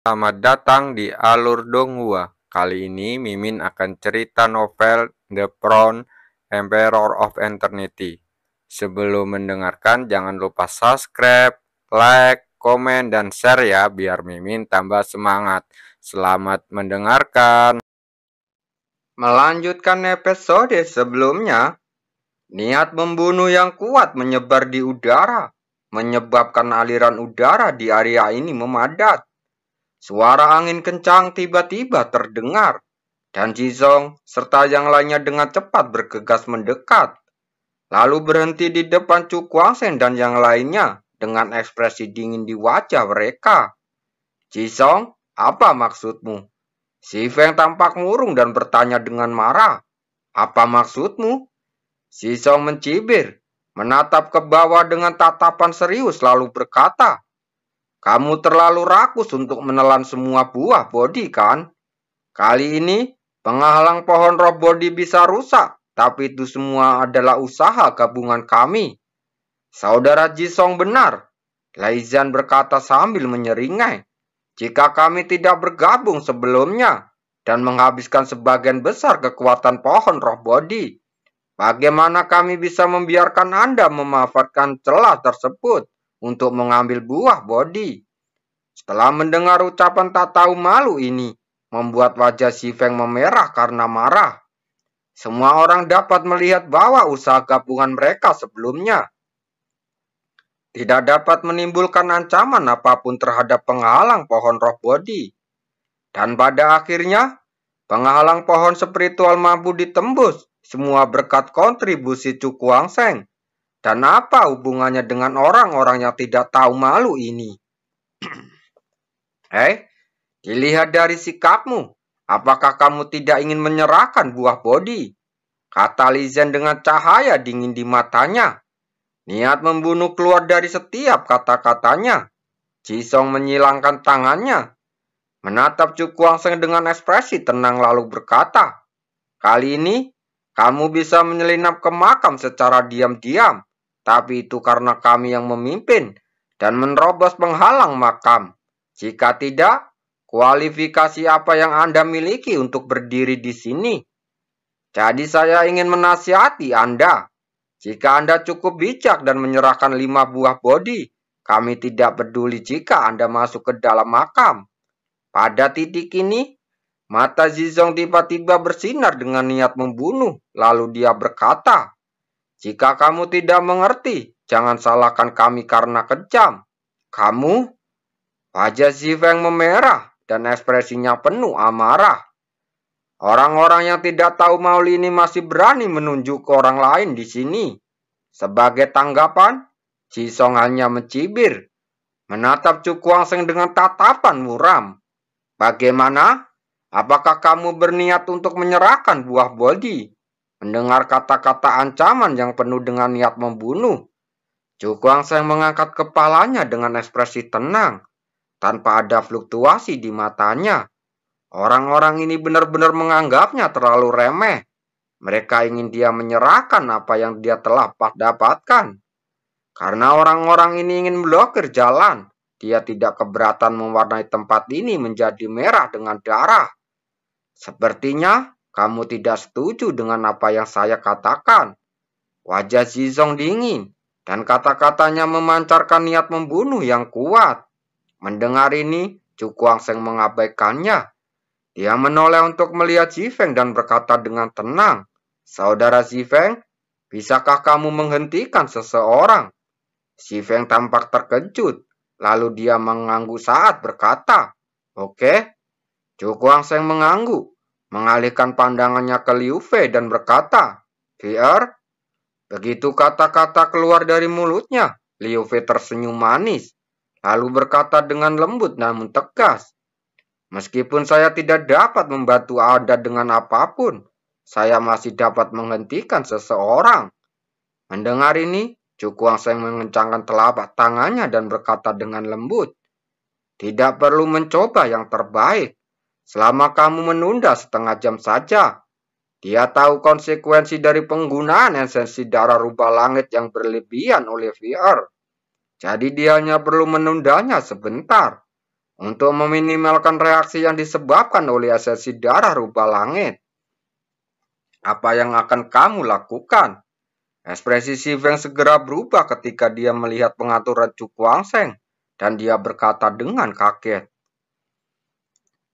Selamat datang di Alur Donghua. Kali ini Mimin akan cerita novel The Crown Emperor of Eternity. Sebelum mendengarkan jangan lupa subscribe, like, komen, dan share ya biar Mimin tambah semangat. Selamat mendengarkan. Melanjutkan episode sebelumnya, niat membunuh yang kuat menyebar di udara, menyebabkan aliran udara di area ini memadat. Suara angin kencang tiba-tiba terdengar, dan Jizong serta yang lainnya dengan cepat bergegas mendekat, lalu berhenti di depan Chu Guangzhen dan yang lainnya dengan ekspresi dingin di wajah mereka. Jizong, apa maksudmu? Si Feng tampak murung dan bertanya dengan marah. Apa maksudmu? Si Song mencibir, menatap ke bawah dengan tatapan serius lalu berkata, kamu terlalu rakus untuk menelan semua buah bodi kan? Kali ini penghalang pohon roh bodi bisa rusak, tapi itu semua adalah usaha gabungan kami. Saudara Jisong benar, Laizan berkata sambil menyeringai. Jika kami tidak bergabung sebelumnya dan menghabiskan sebagian besar kekuatan pohon roh bodi, bagaimana kami bisa membiarkan Anda memanfaatkan celah tersebut untuk mengambil buah bodi? Setelah mendengar ucapan tak tahu malu ini, membuat wajah si Feng memerah karena marah. Semua orang dapat melihat bahwa usaha gabungan mereka sebelumnya tidak dapat menimbulkan ancaman apapun terhadap penghalang pohon roh bodi. Dan pada akhirnya, penghalang pohon spiritual mampu ditembus semua berkat kontribusi Chu Guangzhen. Dan apa hubungannya dengan orang-orang yang tidak tahu malu ini? Dilihat dari sikapmu, apakah kamu tidak ingin menyerahkan buah bodi? Kata Li Zhen dengan cahaya dingin di matanya. Niat membunuh keluar dari setiap kata-katanya. Jisong menyilangkan tangannya, menatap Chu Guangzhen dengan ekspresi tenang lalu berkata, kali ini kamu bisa menyelinap ke makam secara diam-diam, tapi itu karena kami yang memimpin dan menerobos penghalang makam. Jika tidak, kualifikasi apa yang Anda miliki untuk berdiri di sini? Jadi saya ingin menasihati Anda. Jika Anda cukup bijak dan menyerahkan 5 buah bodi, kami tidak peduli jika Anda masuk ke dalam makam. Pada titik ini, mata Zizong tiba-tiba bersinar dengan niat membunuh. Lalu dia berkata, jika kamu tidak mengerti, jangan salahkan kami karena kejam. Kamu? Wajah Si Feng memerah dan ekspresinya penuh amarah. Orang-orang yang tidak tahu maul ini masih berani menunjuk ke orang lain di sini. Sebagai tanggapan, Jisong hanya mencibir, menatap Chu Guangzhen dengan tatapan muram. Bagaimana? Apakah kamu berniat untuk menyerahkan buah bodi? Mendengar kata-kata ancaman yang penuh dengan niat membunuh, Chu Guangzhen mengangkat kepalanya dengan ekspresi tenang, tanpa ada fluktuasi di matanya. Orang-orang ini benar-benar menganggapnya terlalu remeh. Mereka ingin dia menyerahkan apa yang dia telah dapatkan. Karena orang-orang ini ingin memblokir jalan, dia tidak keberatan mewarnai tempat ini menjadi merah dengan darah. Sepertinya kamu tidak setuju dengan apa yang saya katakan. Wajah Zizong dingin, dan kata-katanya memancarkan niat membunuh yang kuat. Mendengar ini, Chu Guangzhen mengabaikannya. Dia menoleh untuk melihat Si Feng dan berkata dengan tenang, saudara Si Feng, bisakah kamu menghentikan seseorang? Si Feng tampak terkejut, lalu dia mengangguk saat berkata, oke. Chu Guangzhen mengangguk, mengalihkan pandangannya ke Liu Fei dan berkata, VR. Begitu kata-kata keluar dari mulutnya, Liu Fei tersenyum manis, lalu berkata dengan lembut namun tegas, meskipun saya tidak dapat membantu Anda dengan apapun, saya masih dapat menghentikan seseorang. Mendengar ini, Chu Guangzhen mengencangkan telapak tangannya dan berkata dengan lembut, tidak perlu mencoba yang terbaik. Selama kamu menunda setengah jam saja, dia tahu konsekuensi dari penggunaan esensi darah rubah langit yang berlebihan oleh VR. Jadi dia hanya perlu menundanya sebentar. untuk meminimalkan reaksi yang disebabkan oleh esensi darah rubah langit. Apa yang akan kamu lakukan? Ekspresi Xi Feng segera berubah ketika dia melihat pengaturan Chu Guangsheng, dan dia berkata dengan kaget.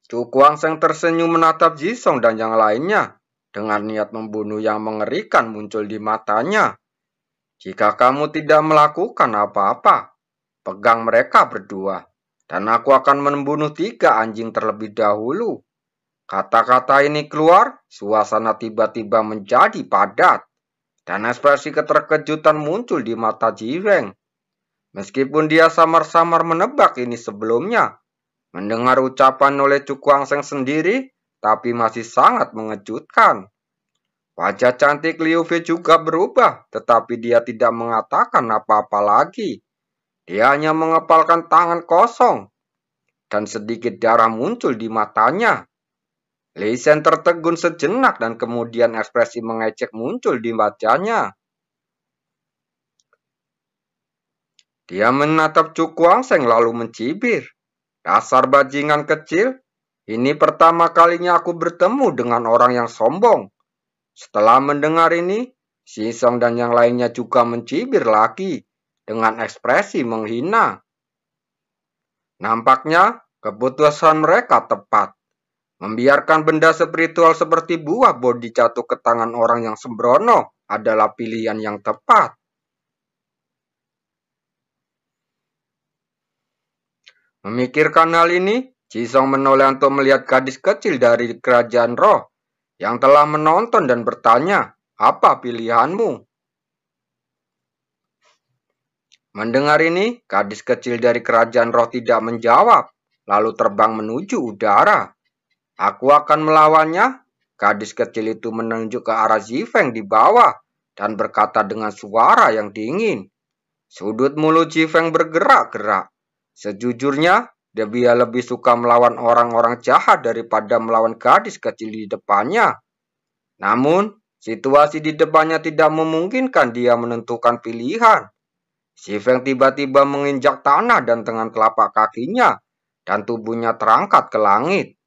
Chu Guangsheng tersenyum menatap Jisong dan yang lainnya, dengan niat membunuh yang mengerikan muncul di matanya. Jika kamu tidak melakukan apa-apa, pegang mereka berdua, dan aku akan membunuh 3 anjing terlebih dahulu. Kata-kata ini keluar, suasana tiba-tiba menjadi padat, dan ekspresi keterkejutan muncul di mata Ji Feng. Meskipun dia samar-samar menebak ini sebelumnya, mendengar ucapan oleh Chu Guangsheng sendiri, tapi masih sangat mengejutkan. Wajah cantik Liu Fei juga berubah, tetapi dia tidak mengatakan apa-apa lagi. Dia hanya mengepalkan tangan kosong, dan sedikit darah muncul di matanya. Lei Shen tertegun sejenak dan kemudian ekspresi mengejek muncul di wajahnya. Dia menatap Chu Guangsheng lalu mencibir. Dasar bajingan kecil, ini pertama kalinya aku bertemu dengan orang yang sombong. Setelah mendengar ini, Xi Song dan yang lainnya juga mencibir lagi dengan ekspresi menghina. Nampaknya keputusan mereka tepat. Membiarkan benda spiritual seperti buah bodi jatuh ke tangan orang yang sembrono adalah pilihan yang tepat. Memikirkan hal ini, Jisong menoleh untuk melihat gadis kecil dari kerajaan roh yang telah menonton dan bertanya, apa pilihanmu? Mendengar ini, gadis kecil dari kerajaan roh tidak menjawab, lalu terbang menuju udara. Aku akan melawannya. Gadis kecil itu menunjuk ke arah Xi Feng di bawah dan berkata dengan suara yang dingin. Sudut mulut Xi Feng bergerak-gerak. Sejujurnya, dia lebih suka melawan orang-orang jahat daripada melawan gadis kecil di depannya. Namun, situasi di depannya tidak memungkinkan dia menentukan pilihan. Xi Feng tiba-tiba menginjak tanah dan dengan telapak kakinya, dan tubuhnya terangkat ke langit.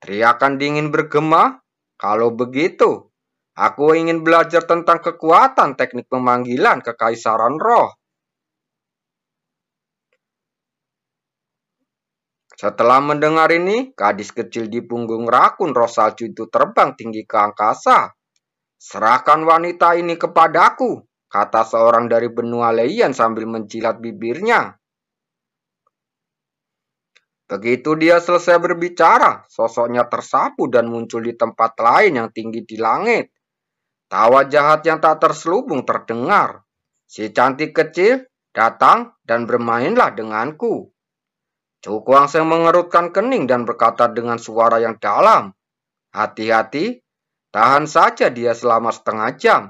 Teriakan dingin bergema, kalau begitu, aku ingin belajar tentang kekuatan teknik pemanggilan kekaisaran roh. Setelah mendengar ini, gadis kecil di punggung rakun roh salju itu terbang tinggi ke angkasa. Serahkan wanita ini kepadaku, kata seorang dari benua Leiyan sambil menjilat bibirnya. Begitu dia selesai berbicara, sosoknya tersapu dan muncul di tempat lain yang tinggi di langit. Tawa jahat yang tak terselubung terdengar. Si cantik kecil datang dan bermainlah denganku. Chu Guangsheng mengerutkan kening dan berkata dengan suara yang dalam. Hati-hati, tahan saja dia selama setengah jam.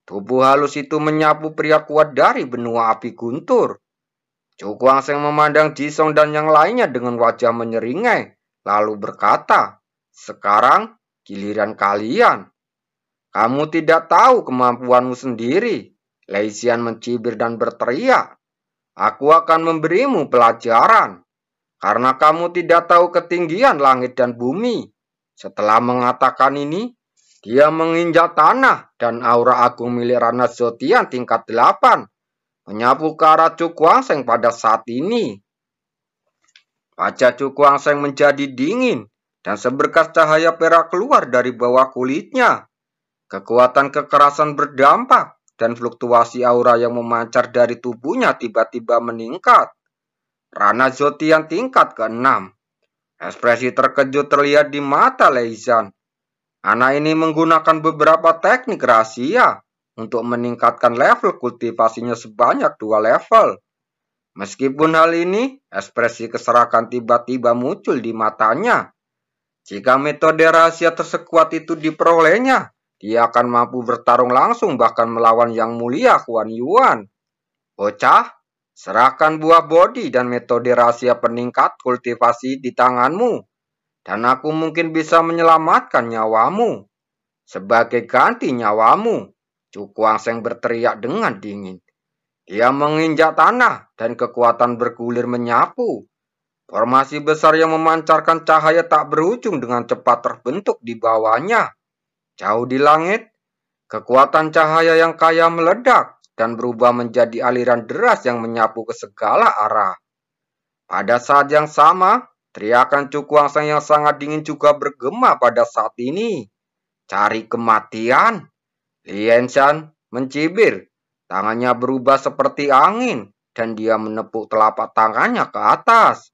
Tubuh halus itu menyapu pria kuat dari benua api guntur. Chu Guangsheng memandang Jisong dan yang lainnya dengan wajah menyeringai, lalu berkata, sekarang giliran kalian. Kamu tidak tahu kemampuanmu sendiri. Lei Xian mencibir dan berteriak, aku akan memberimu pelajaran, karena kamu tidak tahu ketinggian langit dan bumi. Setelah mengatakan ini, dia menginjak tanah dan aura agung milik Rana Zotian tingkat 8. Menyapu ke arah Chu Guangsheng pada saat ini. Wajah Chu Guangsheng menjadi dingin dan seberkas cahaya perak keluar dari bawah kulitnya. Kekuatan kekerasan berdampak dan fluktuasi aura yang memancar dari tubuhnya tiba-tiba meningkat. Rana Zotian tingkat ke-6. Ekspresi terkejut terlihat di mata Lei Zhan. Anak ini menggunakan beberapa teknik rahasia untuk meningkatkan level kultivasinya sebanyak 2 level. Meskipun hal ini, ekspresi keserakan tiba-tiba muncul di matanya. Jika metode rahasia tersekuat itu diperolehnya, dia akan mampu bertarung langsung bahkan melawan Yang Mulia Huan Yuan. Bocah, serahkan buah bodi dan metode rahasia peningkat kultivasi di tanganmu, dan aku mungkin bisa menyelamatkan nyawamu. Sebagai ganti nyawamu, Chu Guangsheng berteriak dengan dingin. Dia menginjak tanah dan kekuatan bergulir menyapu. Formasi besar yang memancarkan cahaya tak berujung dengan cepat terbentuk di bawahnya. Jauh di langit, kekuatan cahaya yang kaya meledak dan berubah menjadi aliran deras yang menyapu ke segala arah. Pada saat yang sama, teriakan Cukuangseng yang sangat dingin juga bergema pada saat ini. Cari kematian. Lien Shan mencibir. Tangannya berubah seperti angin dan dia menepuk telapak tangannya ke atas.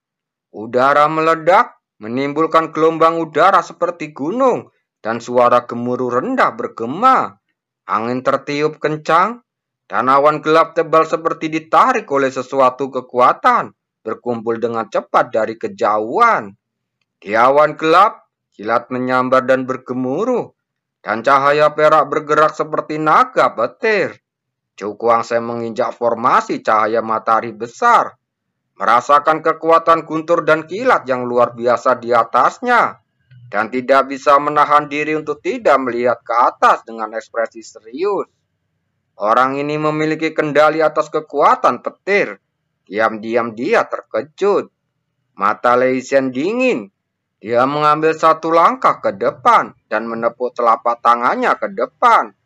Udara meledak, menimbulkan gelombang udara seperti gunung, dan suara gemuruh rendah bergema. Angin tertiup kencang, dan awan gelap tebal seperti ditarik oleh sesuatu kekuatan, berkumpul dengan cepat dari kejauhan. Di awan gelap, kilat menyambar dan bergemuruh, dan cahaya perak bergerak seperti naga petir. Cukuangseng menginjak formasi cahaya matahari besar, merasakan kekuatan guntur dan kilat yang luar biasa di atasnya, dan tidak bisa menahan diri untuk tidak melihat ke atas dengan ekspresi serius. Orang ini memiliki kendali atas kekuatan petir. Diam-diam dia terkejut. Mata Lei Zhen dingin. Dia mengambil satu langkah ke depan dan menepuk telapak tangannya ke depan.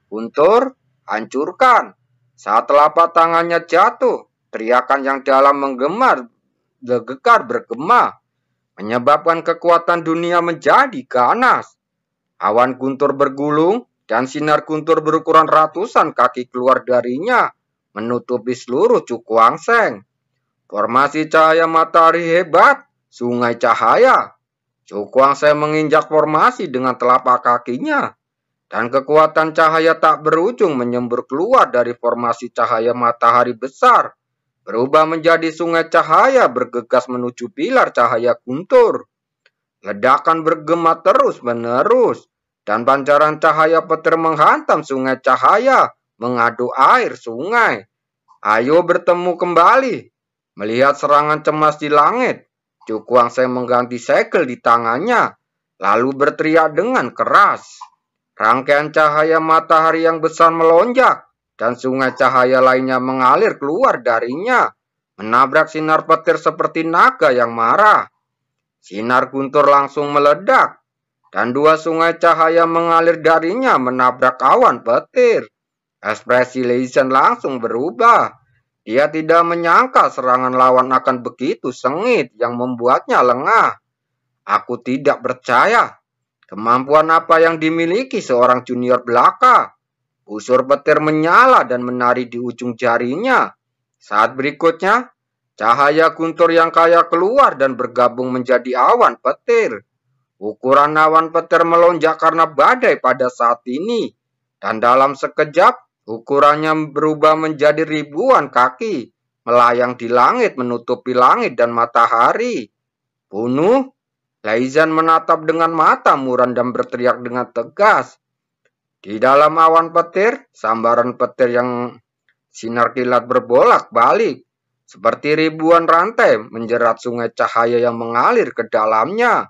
Guntur, hancurkan. Saat telapak tangannya jatuh, teriakan yang dalam gegar bergema, menyebabkan kekuatan dunia menjadi ganas. Awan guntur bergulung dan sinar guntur berukuran ratusan kaki keluar darinya, menutupi seluruh Cukuangseng. Formasi cahaya matahari hebat, sungai cahaya. Cukuangseng menginjak formasi dengan telapak kakinya, dan kekuatan cahaya tak berujung menyembur keluar dari formasi cahaya matahari besar, berubah menjadi sungai cahaya bergegas menuju pilar cahaya guntur. Ledakan bergema terus-menerus, dan pancaran cahaya petir menghantam sungai cahaya, mengaduk air sungai. Ayo bertemu kembali. Melihat serangan cemas di langit, Cukuangseng mengganti segel di tangannya, lalu berteriak dengan keras. Rangkaian cahaya matahari yang besar melonjak, dan sungai cahaya lainnya mengalir keluar darinya, menabrak sinar petir seperti naga yang marah. Sinar guntur langsung meledak, dan dua sungai cahaya mengalir darinya menabrak awan petir. Ekspresi Lei Zhen langsung berubah. Dia tidak menyangka serangan lawan akan begitu sengit yang membuatnya lengah. Aku tidak percaya. Kemampuan apa yang dimiliki seorang junior belaka? Busur petir menyala dan menari di ujung jarinya. Saat berikutnya, cahaya guntur yang kaya keluar dan bergabung menjadi awan petir. Ukuran awan petir melonjak karena badai pada saat ini, dan dalam sekejap, ukurannya berubah menjadi ribuan kaki, melayang di langit menutupi langit dan matahari. Bunuh! Lei Zhen menatap dengan mata muram dan berteriak dengan tegas. Di dalam awan petir, sambaran petir yang sinar kilat berbolak-balik, seperti ribuan rantai menjerat sungai cahaya yang mengalir ke dalamnya.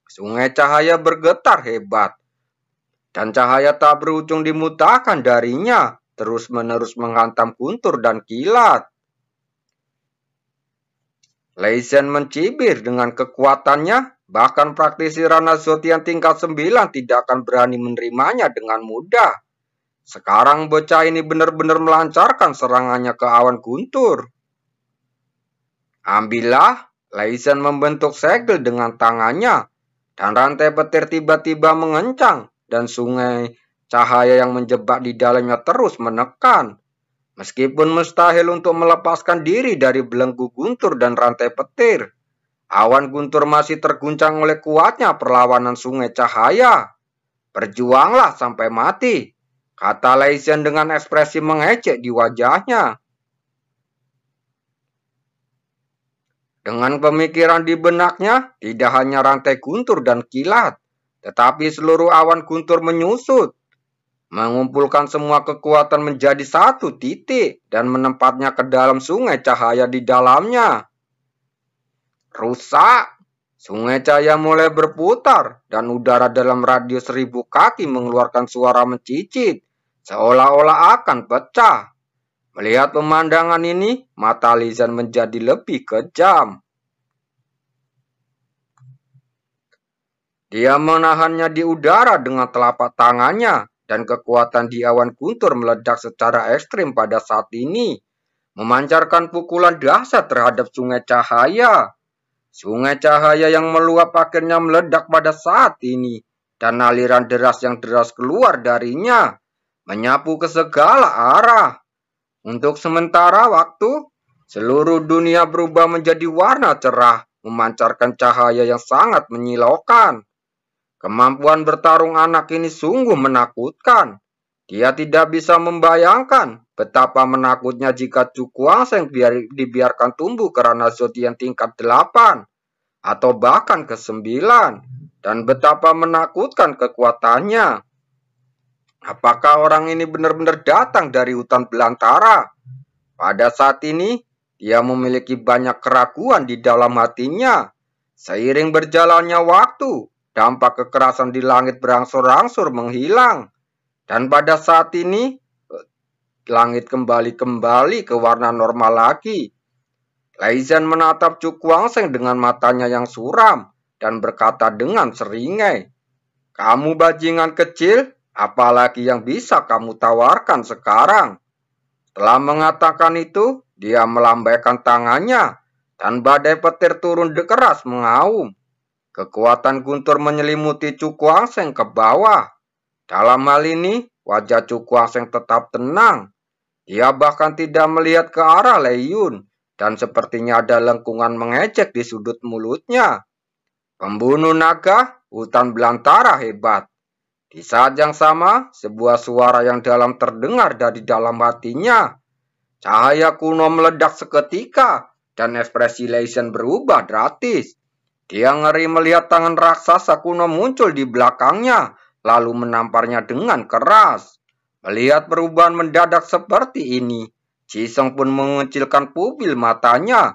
Sungai cahaya bergetar hebat, dan cahaya tak berujung dimutahkan darinya, terus-menerus menghantam guntur dan kilat. Lei Zhen mencibir dengan kekuatannya, bahkan praktisi Rana Zotian tingkat 9 tidak akan berani menerimanya dengan mudah. Sekarang bocah ini benar-benar melancarkan serangannya ke awan guntur. Ambillah, Lei Zhen membentuk segel dengan tangannya, dan rantai petir tiba-tiba mengencang, dan sungai cahaya yang menjebak di dalamnya terus menekan. Meskipun mustahil untuk melepaskan diri dari belenggu guntur dan rantai petir, awan guntur masih terguncang oleh kuatnya perlawanan sungai cahaya. Berjuanglah sampai mati, kata Lei Zhen dengan ekspresi mengejek di wajahnya. Dengan pemikiran di benaknya, tidak hanya rantai guntur dan kilat, tetapi seluruh awan guntur menyusut, mengumpulkan semua kekuatan menjadi satu titik dan menempatnya ke dalam sungai cahaya di dalamnya. Rusak! Sungai cahaya mulai berputar dan udara dalam radius 1000 kaki mengeluarkan suara mencicit, seolah-olah akan pecah. Melihat pemandangan ini, mata Lei Zhen menjadi lebih kejam. Dia menahannya di udara dengan telapak tangannya, dan kekuatan di awan guntur meledak secara ekstrim pada saat ini, memancarkan pukulan dahsyat terhadap sungai cahaya. Sungai cahaya yang meluap akhirnya meledak pada saat ini, dan aliran deras yang deras keluar darinya, menyapu ke segala arah. Untuk sementara waktu, seluruh dunia berubah menjadi warna cerah, memancarkan cahaya yang sangat menyilaukan. Kemampuan bertarung anak ini sungguh menakutkan. Dia tidak bisa membayangkan betapa menakutnya jika Cukuangseng dibiarkan tumbuh ke ranah zodian tingkat 8 atau bahkan ke 9, dan betapa menakutkan kekuatannya. Apakah orang ini benar-benar datang dari hutan belantara? Pada saat ini, dia memiliki banyak keraguan di dalam hatinya. Seiring berjalannya waktu, dampak kekerasan di langit berangsur-angsur menghilang. Dan pada saat ini, langit kembali ke warna normal lagi. Lei Zhen menatap Cukuangseng dengan matanya yang suram dan berkata dengan seringai, "Kamu bajingan kecil, apalagi yang bisa kamu tawarkan sekarang?" Setelah mengatakan itu, dia melambaikan tangannya, dan badai petir turun deras mengaum. Kekuatan guntur menyelimuti Cukuangseng ke bawah. Dalam hal ini, wajah Cukuangseng tetap tenang. Dia bahkan tidak melihat ke arah Lei Yun, dan sepertinya ada lengkungan mengejek di sudut mulutnya. Pembunuh naga, hutan belantara hebat. Di saat yang sama, sebuah suara yang dalam terdengar dari dalam hatinya. Cahaya kuno meledak seketika, dan ekspresi Lei Zhen berubah drastis. Dia ngeri melihat tangan raksasa kuno muncul di belakangnya, lalu menamparnya dengan keras. Melihat perubahan mendadak seperti ini, Jisung pun mengecilkan pupil matanya.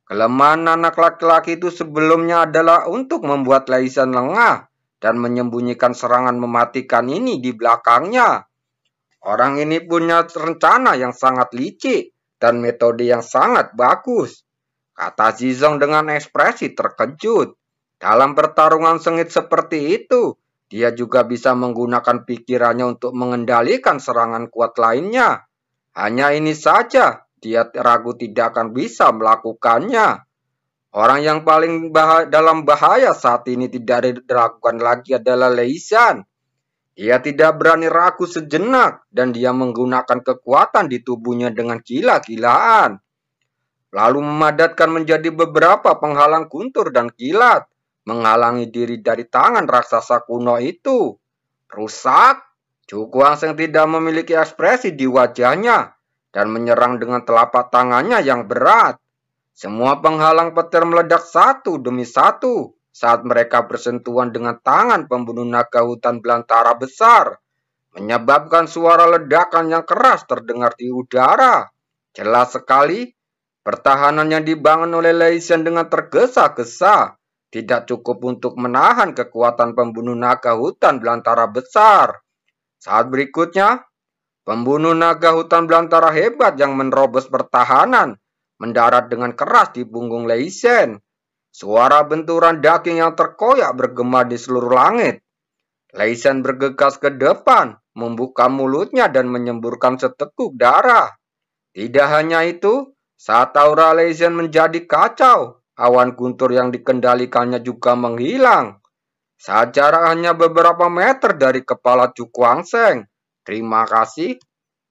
Kelemahan anak laki-laki itu sebelumnya adalah untuk membuat Lei Zhen lengah dan menyembunyikan serangan mematikan ini di belakangnya. Orang ini punya rencana yang sangat licik dan metode yang sangat bagus, kata Jisung dengan ekspresi terkejut. Dalam pertarungan sengit seperti itu, dia juga bisa menggunakan pikirannya untuk mengendalikan serangan kuat lainnya. Hanya ini saja, dia ragu tidak akan bisa melakukannya. Orang yang paling dalam bahaya saat ini tidak diragukan lagi adalah Lei Zhen. Dia tidak berani ragu sejenak, dan dia menggunakan kekuatan di tubuhnya dengan gila-gilaan, lalu memadatkan menjadi beberapa penghalang guntur dan kilat, menghalangi diri dari tangan raksasa kuno itu. Rusak. Cukuangseng tidak memiliki ekspresi di wajahnya dan menyerang dengan telapak tangannya yang berat. Semua penghalang petir meledak satu demi satu saat mereka bersentuhan dengan tangan pembunuh naga hutan belantara besar, menyebabkan suara ledakan yang keras terdengar di udara. Jelas sekali, pertahanan yang dibangun oleh Lei Zhen dengan tergesa-gesa tidak cukup untuk menahan kekuatan pembunuh naga hutan belantara besar. Saat berikutnya, pembunuh naga hutan belantara hebat yang menerobos pertahanan mendarat dengan keras di punggung Lei Zhen. Suara benturan daging yang terkoyak bergema di seluruh langit. Lei Zhen bergegas ke depan, membuka mulutnya dan menyemburkan seteguk darah. Tidak hanya itu, saat aura Lei Zhen menjadi kacau, awan guntur yang dikendalikannya juga menghilang. Saat jarak hanya beberapa meter dari kepala Cukuangseng. Terima kasih.